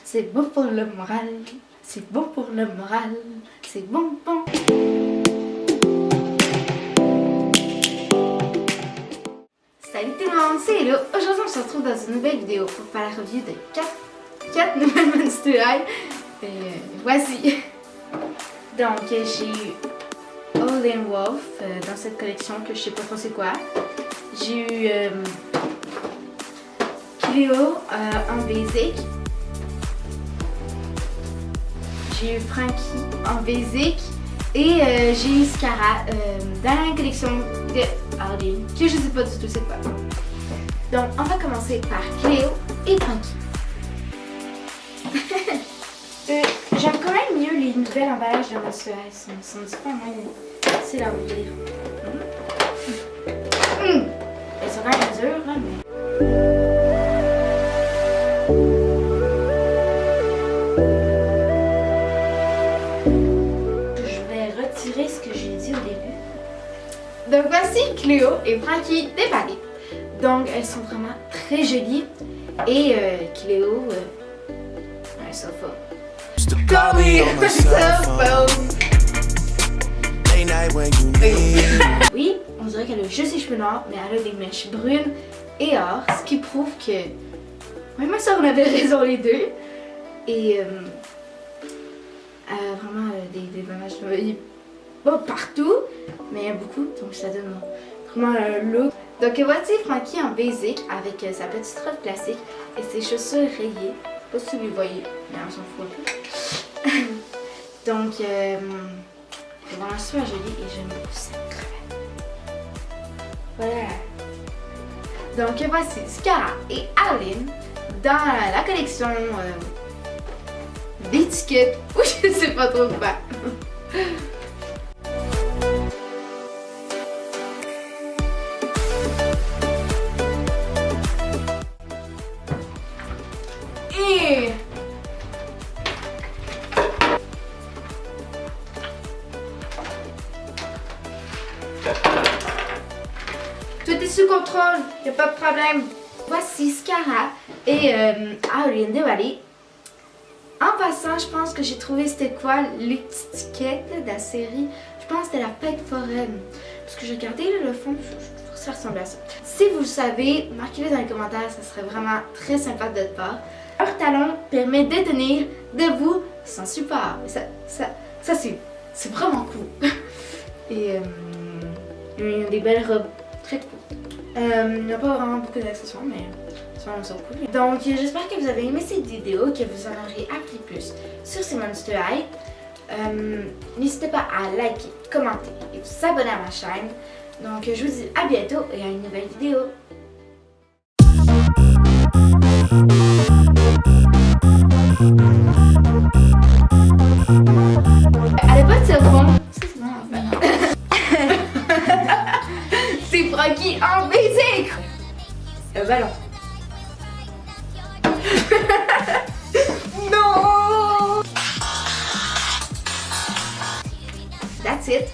C'est bon pour le moral, c'est bon pour le moral, c'est bon. Salut tout le monde, c'est Hello. Aujourd'hui on se retrouve dans une nouvelle vidéo pour faire la review de 4 nouvelles Monster High. Voici. Donc j'ai eu Howlin' Wolf dans cette collection que je sais pas trop c'est quoi. J'ai eu Cleo en basic. J'ai eu Frankie en basic. Et j'ai eu Scara dans la collection de Howlin', que je sais pas du tout c'est quoi. Donc on va commencer par Cleo et Frankie. J'aime quand même mieux les nouvelles emballages de Monster High, sont différents, c'est à ouvrir. Elles sont quand même dures là, mais... Ce que j'ai dit au début. Donc voici Cleo et Frankie déballées. Donc elles sont vraiment très jolies. Et Cleo, un sofa. Oui, on dirait qu'elle a juste les cheveux noirs, mais elle a des mèches brunes et or, ce qui prouve que ouais, ma soeur on avait raison les deux. Et elle a vraiment des mèches pas partout, mais beaucoup, donc ça donne vraiment un look. Donc voici Frankie en basic avec sa petite robe classique et ses chaussures rayées. Je sais pas si vous les voyez, mais on s'en fout un peu. Donc c'est vraiment super joli et j'aime beaucoup cette crevette. Voilà. Donc voici Scara et Howlin' dans la collection d'étiquettes ou je sais pas trop quoi. Tout est sous contrôle, y a pas de problème. Voici Scara et Howlin' déballées. En passant, je pense que j'ai trouvé c'était quoi l'étiquette de la série. Je pense que c'était la fête foraine. Parce que j'ai regardé là, le fond, je trouve que ça ressemble à ça. Si vous le savez, marquez-le dans les commentaires, ça serait vraiment très sympa de votre part. Leur talon permet de tenir debout sans support. Ça c'est vraiment cool. Et il y a des belles robes très cool. Il n'y a pas vraiment beaucoup d'accessoires, mais ça me semble cool. Donc j'espère que vous avez aimé cette vidéo, que vous en aurez appris plus sur ces Monster High. N'hésitez pas à liker, commenter et vous abonner à ma chaîne. Donc je vous dis à bientôt et à une nouvelle vidéo. Allez pas de cerveau. C'est Frankie en basic. Ballon. Non. That's it.